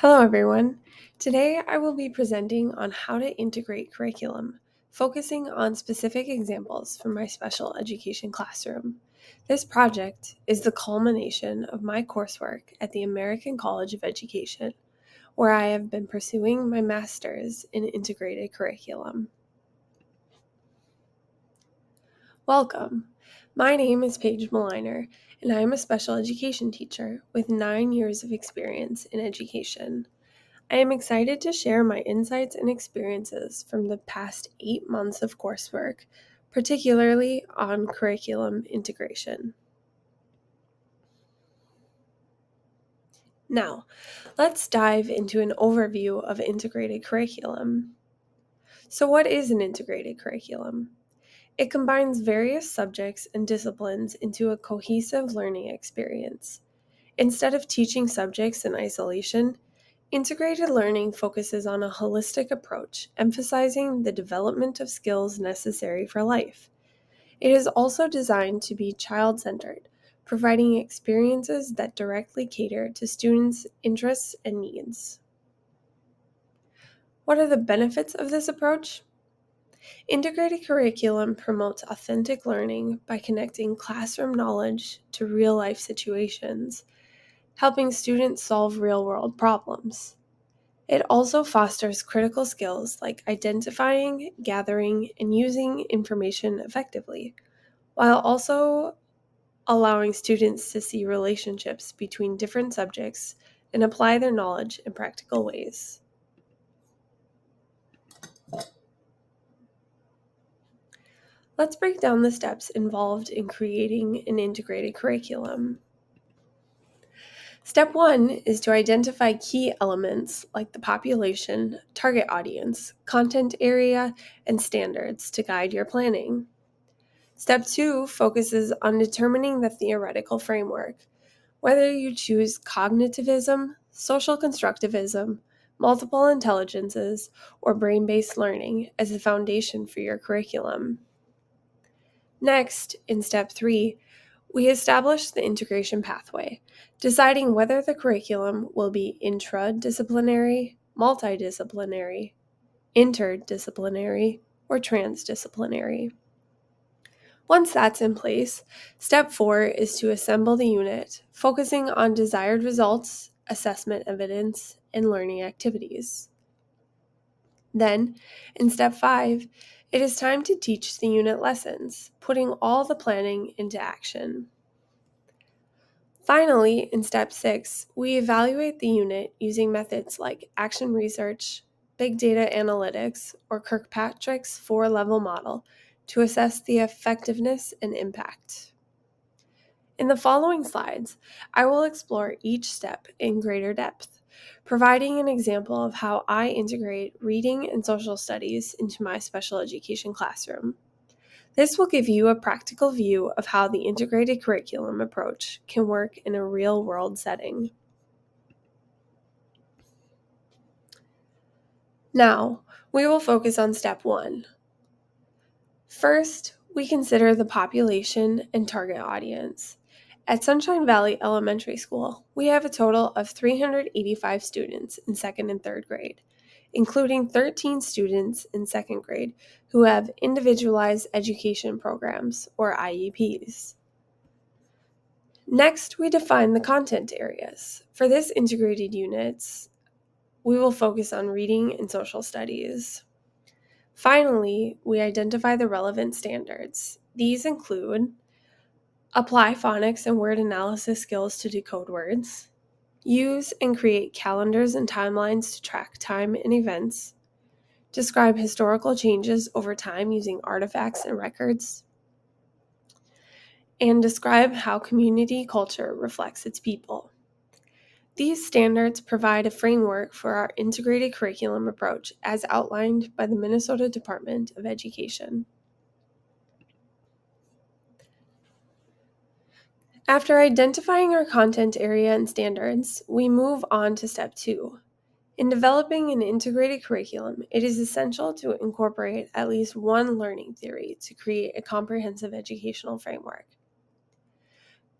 Hello everyone. Today I will be presenting on how to integrate curriculum, focusing on specific examples from my special education classroom. This project is the culmination of my coursework at the American College of Education, where I have been pursuing my master's in integrated curriculum. Welcome. My name is Paige Maliner, and I am a special education teacher with 9 years of experience in education. I am excited to share my insights and experiences from the past 8 months of coursework, particularly on curriculum integration. Now, let's dive into an overview of integrated curriculum. So, what is an integrated curriculum? It combines various subjects and disciplines into a cohesive learning experience. Instead of teaching subjects in isolation, integrated learning focuses on a holistic approach, emphasizing the development of skills necessary for life. It is also designed to be child-centered, providing experiences that directly cater to students' interests and needs. What are the benefits of this approach? Integrated curriculum promotes authentic learning by connecting classroom knowledge to real-life situations, helping students solve real-world problems. It also fosters critical skills like identifying, gathering, and using information effectively, while also allowing students to see relationships between different subjects and apply their knowledge in practical ways. Let's break down the steps involved in creating an integrated curriculum. Step 1 is to identify key elements like the population, target audience, content area, and standards to guide your planning. Step 2 focuses on determining the theoretical framework, whether you choose cognitivism, social constructivism, multiple intelligences, or brain-based learning as the foundation for your curriculum. Next, in Step 3, we establish the integration pathway, deciding whether the curriculum will be intradisciplinary, multidisciplinary, interdisciplinary, or transdisciplinary. Once that's in place, Step 4 is to assemble the unit, focusing on desired results, assessment evidence, and learning activities. Then, in Step 5, it is time to teach the unit lessons, putting all the planning into action. Finally, in Step 6, we evaluate the unit using methods like action research, big data analytics, or Kirkpatrick's 4-level model to assess the effectiveness and impact. In the following slides, I will explore each step in greater depth, providing an example of how I integrate reading and social studies into my special education classroom. This will give you a practical view of how the integrated curriculum approach can work in a real-world setting. Now, we will focus on Step 1. First, we consider the population and target audience. At Sunshine Valley Elementary School, we have a total of 385 students in 2nd and 3rd grade, including 13 students in 2nd grade who have individualized education programs, or IEPs. Next, we define the content areas. For this integrated units, we will focus on reading and social studies. Finally, we identify the relevant standards. These include apply phonics and word analysis skills to decode words, use and create calendars and timelines to track time and events, describe historical changes over time using artifacts and records, and describe how community culture reflects its people. These standards provide a framework for our integrated curriculum approach as outlined by the Minnesota Department of Education. After identifying our content area and standards, we move on to Step 2. In developing an integrated curriculum, it is essential to incorporate at least one learning theory to create a comprehensive educational framework.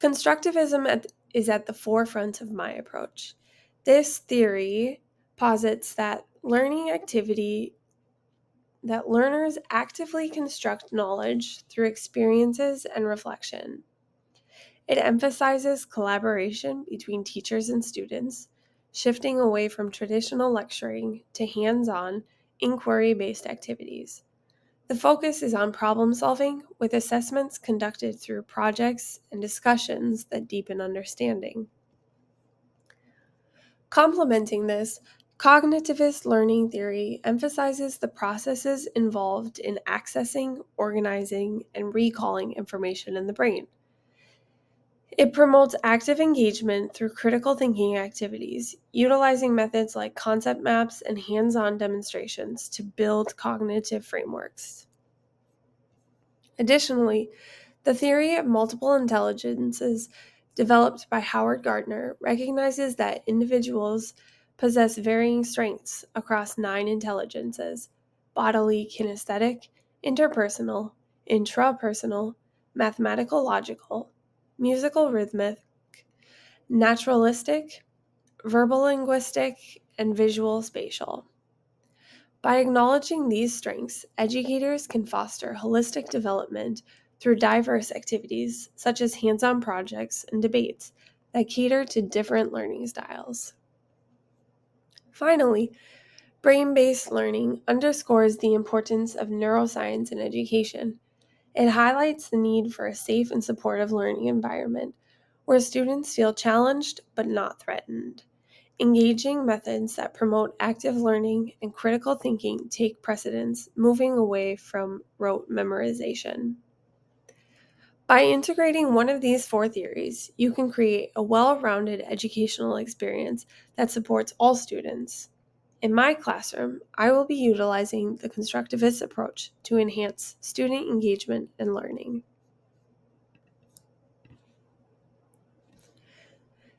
Constructivism is at the forefront of my approach. This theory posits that learners actively construct knowledge through experiences and reflection. It emphasizes collaboration between teachers and students, shifting away from traditional lecturing to hands-on, inquiry-based activities. The focus is on problem solving, with assessments conducted through projects and discussions that deepen understanding. Complementing this, cognitivist learning theory emphasizes the processes involved in accessing, organizing, and recalling information in the brain. It promotes active engagement through critical thinking activities, utilizing methods like concept maps and hands-on demonstrations to build cognitive frameworks. Additionally, the theory of multiple intelligences, developed by Howard Gardner, recognizes that individuals possess varying strengths across 9 intelligences: bodily kinesthetic, interpersonal, intrapersonal, mathematical logical, musical rhythmic, naturalistic, verbal linguistic, and visual spatial. By acknowledging these strengths, educators can foster holistic development through diverse activities such as hands-on projects and debates that cater to different learning styles. Finally, brain-based learning underscores the importance of neuroscience in education. It highlights the need for a safe and supportive learning environment where students feel challenged but not threatened. Engaging methods that promote active learning and critical thinking take precedence, moving away from rote memorization. By integrating one of these 4 theories, you can create a well-rounded educational experience that supports all students. In my classroom, I will be utilizing the constructivist approach to enhance student engagement and learning.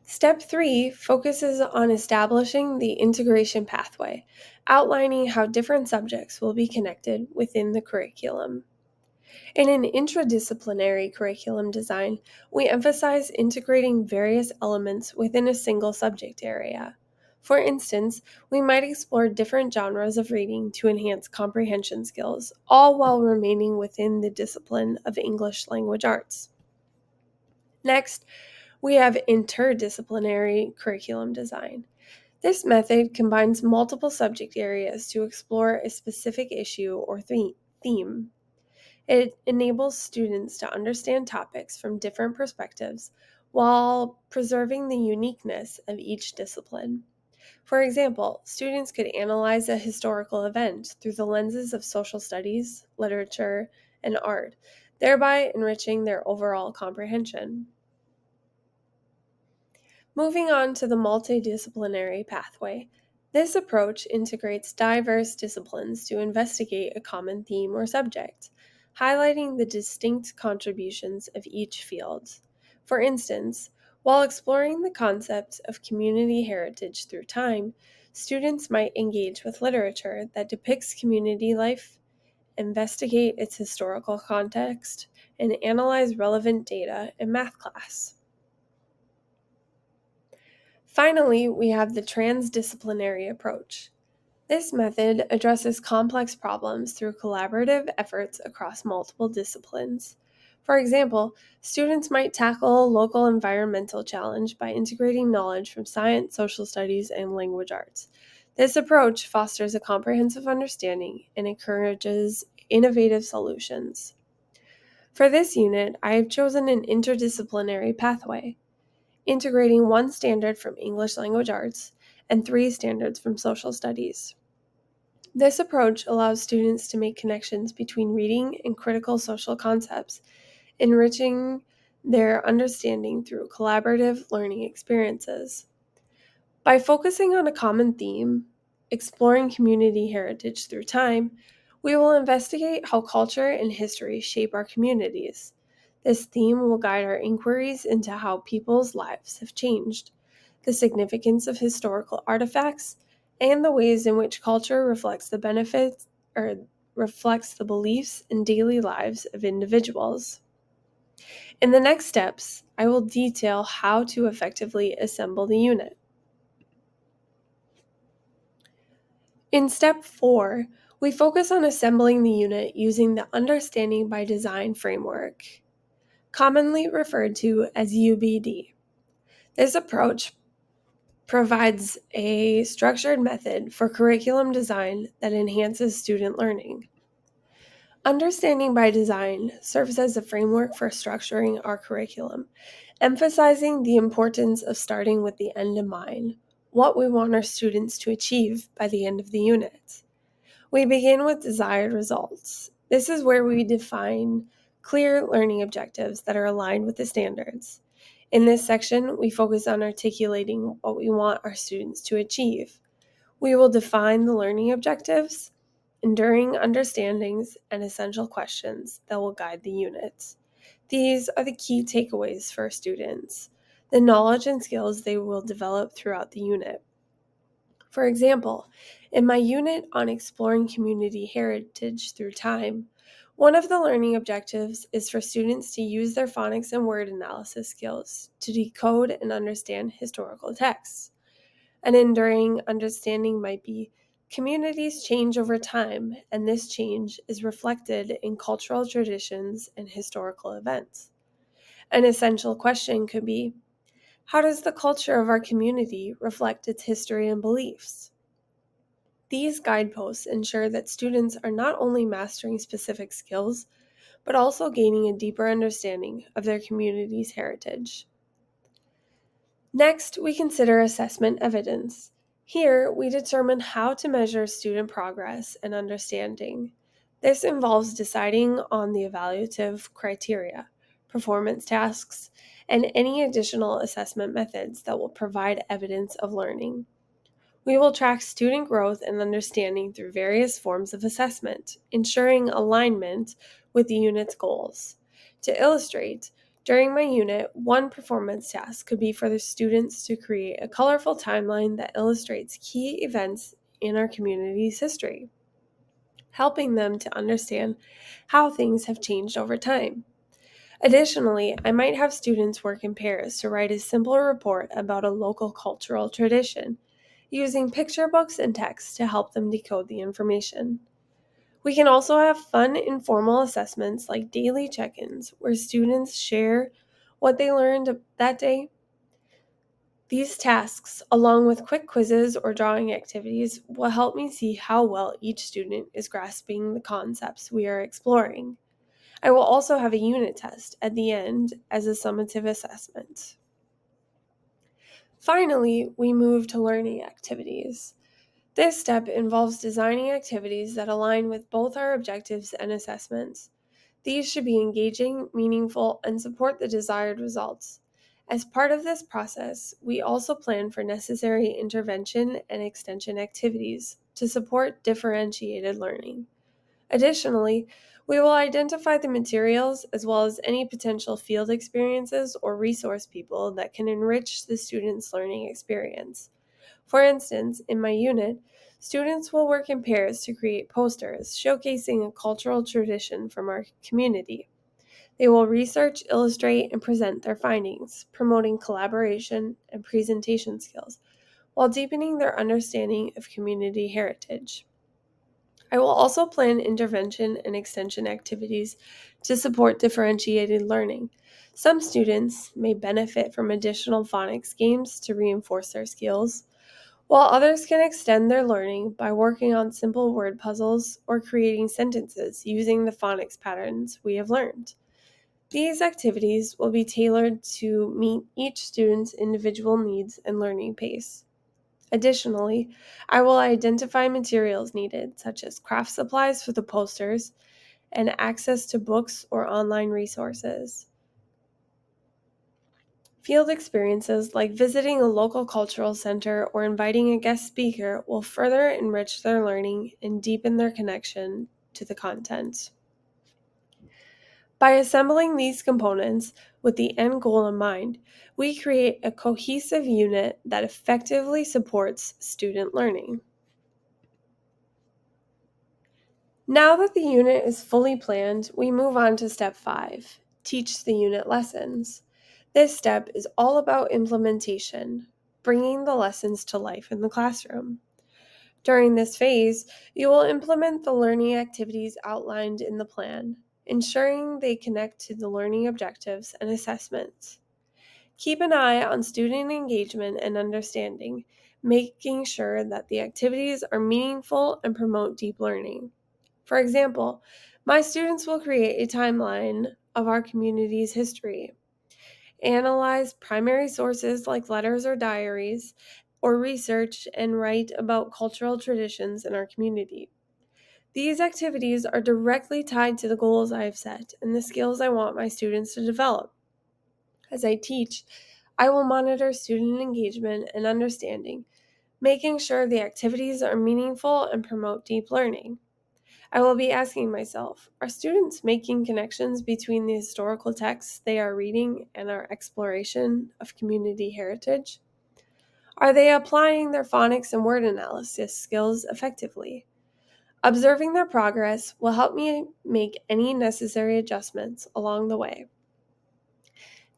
Step 3 focuses on establishing the integration pathway, outlining how different subjects will be connected within the curriculum. In an interdisciplinary curriculum design, we emphasize integrating various elements within a single subject area. For instance, we might explore different genres of reading to enhance comprehension skills, all while remaining within the discipline of English language arts. Next, we have interdisciplinary curriculum design. This method combines multiple subject areas to explore a specific issue or theme. It enables students to understand topics from different perspectives while preserving the uniqueness of each discipline. For example, students could analyze a historical event through the lenses of social studies, literature, and art, thereby enriching their overall comprehension. Moving on to the multidisciplinary pathway, this approach integrates diverse disciplines to investigate a common theme or subject, highlighting the distinct contributions of each field. For instance, while exploring the concept of community heritage through time, students might engage with literature that depicts community life, investigate its historical context, and analyze relevant data in math class. Finally, we have the transdisciplinary approach. This method addresses complex problems through collaborative efforts across multiple disciplines. For example, students might tackle a local environmental challenge by integrating knowledge from science, social studies, and language arts. This approach fosters a comprehensive understanding and encourages innovative solutions. For this unit, I have chosen an interdisciplinary pathway, integrating 1 standard from English language arts and 3 standards from social studies. This approach allows students to make connections between reading and critical social concepts, enriching their understanding through collaborative learning experiences. By focusing on a common theme, exploring community heritage through time, we will investigate how culture and history shape our communities. This theme will guide our inquiries into how people's lives have changed, the significance of historical artifacts, and the ways in which culture reflects the beliefs and daily lives of individuals. In the next steps, I will detail how to effectively assemble the unit. In step 4, we focus on assembling the unit using the Understanding by Design framework, commonly referred to as UBD. This approach provides a structured method for curriculum design that enhances student learning. Understanding by Design serves as a framework for structuring our curriculum, emphasizing the importance of starting with the end in mind, what we want our students to achieve by the end of the unit. We begin with desired results. This is where we define clear learning objectives that are aligned with the standards. In this section, we focus on articulating what we want our students to achieve. We will define the learning objectives, enduring understandings, and essential questions that will guide the unit. These are the key takeaways for students, the knowledge and skills they will develop throughout the unit. For example, in my unit on exploring community heritage through time, one of the learning objectives is for students to use their phonics and word analysis skills to decode and understand historical texts. An enduring understanding might be communities change over time, and this change is reflected in cultural traditions and historical events. An essential question could be, how does the culture of our community reflect its history and beliefs? These guideposts ensure that students are not only mastering specific skills, but also gaining a deeper understanding of their community's heritage. Next, we consider assessment evidence. Here, we determine how to measure student progress and understanding. This involves deciding on the evaluative criteria, performance tasks, and any additional assessment methods that will provide evidence of learning. We will track student growth and understanding through various forms of assessment, ensuring alignment with the unit's goals. To illustrate, during my unit, one performance task could be for the students to create a colorful timeline that illustrates key events in our community's history, helping them to understand how things have changed over time. Additionally, I might have students work in pairs to write a simple report about a local cultural tradition, using picture books and text to help them decode the information. We can also have fun, informal assessments like daily check ins, where students share what they learned that day. These tasks, along with quick quizzes or drawing activities, will help me see how well each student is grasping the concepts we are exploring. I will also have a unit test at the end as a summative assessment. Finally, we move to learning activities. This step involves designing activities that align with both our objectives and assessments. These should be engaging, meaningful, and support the desired results. As part of this process, we also plan for necessary intervention and extension activities to support differentiated learning. Additionally, we will identify the materials as well as any potential field experiences or resource people that can enrich the student's learning experience. For instance, in my unit, students will work in pairs to create posters showcasing a cultural tradition from our community. They will research, illustrate, and present their findings, promoting collaboration and presentation skills, while deepening their understanding of community heritage. I will also plan intervention and extension activities to support differentiated learning. Some students may benefit from additional phonics games to reinforce their skills, while others can extend their learning by working on simple word puzzles or creating sentences using the phonics patterns we have learned. These activities will be tailored to meet each student's individual needs and learning pace. Additionally, I will identify materials needed, such as craft supplies for the posters and access to books or online resources. Field experiences like visiting a local cultural center or inviting a guest speaker will further enrich their learning and deepen their connection to the content. By assembling these components with the end goal in mind, we create a cohesive unit that effectively supports student learning. Now that the unit is fully planned, we move on to step 5, teach the unit lessons. This step is all about implementation, bringing the lessons to life in the classroom. During this phase, you will implement the learning activities outlined in the plan, ensuring they connect to the learning objectives and assessments. Keep an eye on student engagement and understanding, making sure that the activities are meaningful and promote deep learning. For example, my students will create a timeline of our community's history, analyze primary sources like letters or diaries, or research and write about cultural traditions in our community. These activities are directly tied to the goals I have set and the skills I want my students to develop. As I teach, I will monitor student engagement and understanding, making sure the activities are meaningful and promote deep learning. I will be asking myself, are students making connections between the historical texts they are reading and our exploration of community heritage? Are they applying their phonics and word analysis skills effectively? Observing their progress will help me make any necessary adjustments along the way.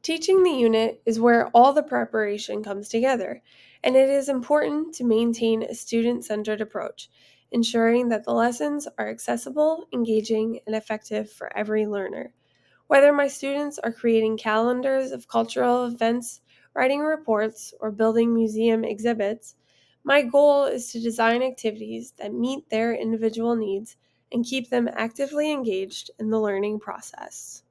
Teaching the unit is where all the preparation comes together, and it is important to maintain a student-centered approach, ensuring that the lessons are accessible, engaging, and effective for every learner. Whether my students are creating calendars of cultural events, writing reports, or building museum exhibits, my goal is to design activities that meet their individual needs and keep them actively engaged in the learning process.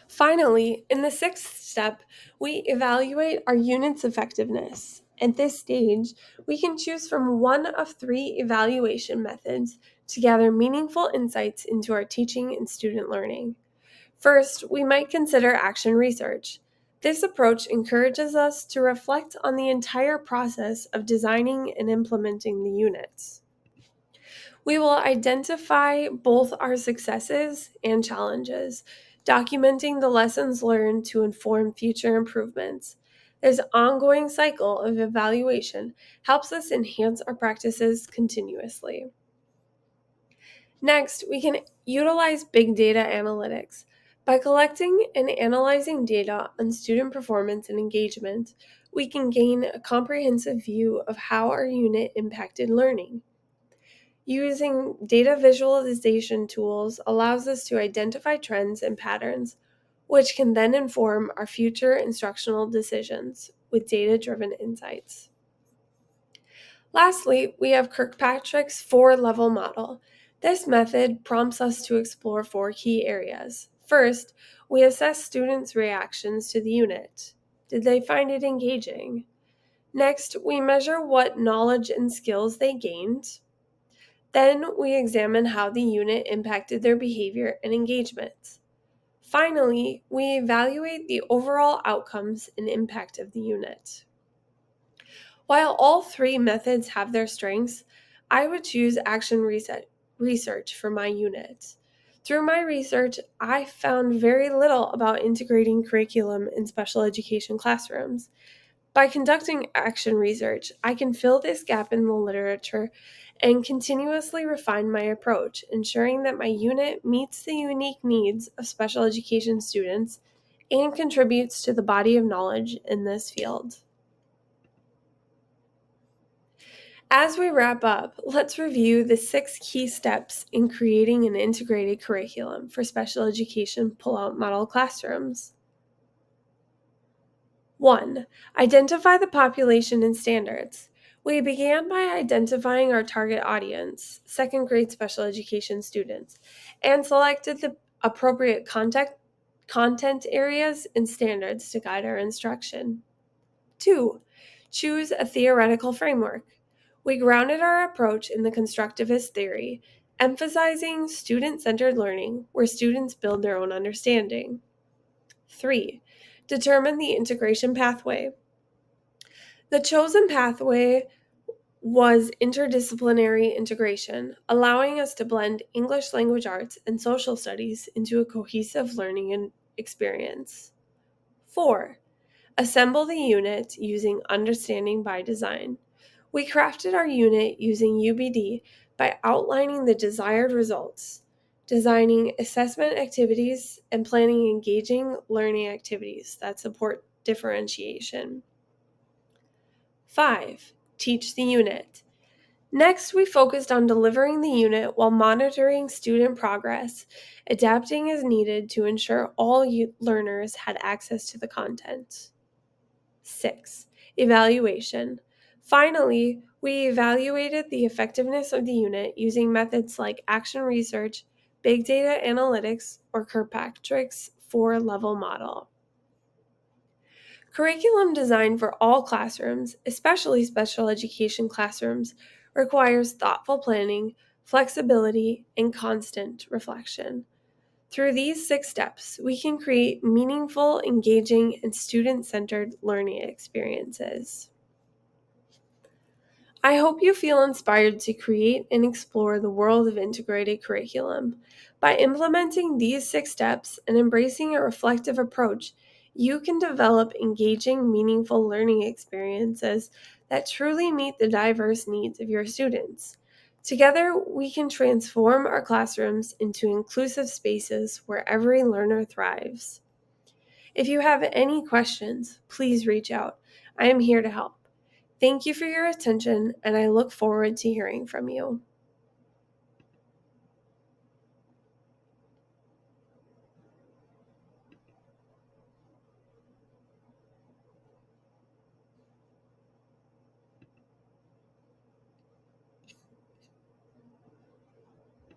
Finally, in the sixth step, we evaluate our unit's effectiveness. At this stage, we can choose from one of three evaluation methods to gather meaningful insights into our teaching and student learning. First, we might consider action research. This approach encourages us to reflect on the entire process of designing and implementing the units. We will identify both our successes and challenges, documenting the lessons learned to inform future improvements. This ongoing cycle of evaluation helps us enhance our practices continuously. Next, we can utilize big data analytics. By collecting and analyzing data on student performance and engagement, we can gain a comprehensive view of how our unit impacted learning. Using data visualization tools allows us to identify trends and patterns, which can then inform our future instructional decisions with data-driven insights. Lastly, we have Kirkpatrick's four-level model. This method prompts us to explore four key areas. First, we assess students' reactions to the unit. Did they find it engaging? Next, we measure what knowledge and skills they gained. Then we examine how the unit impacted their behavior and engagement. Finally, we evaluate the overall outcomes and impact of the unit. While all three methods have their strengths, I would choose action research for my unit. Through my research, I found very little about integrating curriculum in special education classrooms. By conducting action research, I can fill this gap in the literature and continuously refine my approach, ensuring that my unit meets the unique needs of special education students and contributes to the body of knowledge in this field. As we wrap up, let's review the 6 key steps in creating an integrated curriculum for special education pull-out model classrooms. 1. Identify the population and standards. We began by identifying our target audience, second grade special education students, and selected the appropriate content areas and standards to guide our instruction. 2. Choose a theoretical framework. We grounded our approach in the constructivist theory, emphasizing student-centered learning where students build their own understanding. 3. Determine the integration pathway. The chosen pathway was interdisciplinary integration, allowing us to blend English language arts and social studies into a cohesive learning experience. 4. Assemble the unit using understanding by design. We crafted our unit using UBD by outlining the desired results, designing assessment activities, and planning engaging learning activities that support differentiation. 5. Teach the unit. Next, we focused on delivering the unit while monitoring student progress, adapting as needed to ensure all learners had access to the content. 6. Evaluation. Finally, we evaluated the effectiveness of the unit using methods like action research, big data analytics, or Kirkpatrick's 4-level model. Curriculum design for all classrooms, especially special education classrooms, requires thoughtful planning, flexibility, and constant reflection. Through these 6 steps, we can create meaningful, engaging, and student-centered learning experiences. I hope you feel inspired to create and explore the world of integrated curriculum. By implementing these 6 steps and embracing a reflective approach, you can develop engaging, meaningful learning experiences that truly meet the diverse needs of your students. Together, we can transform our classrooms into inclusive spaces where every learner thrives. If you have any questions, please reach out. I am here to help. Thank you for your attention, and I look forward to hearing from you.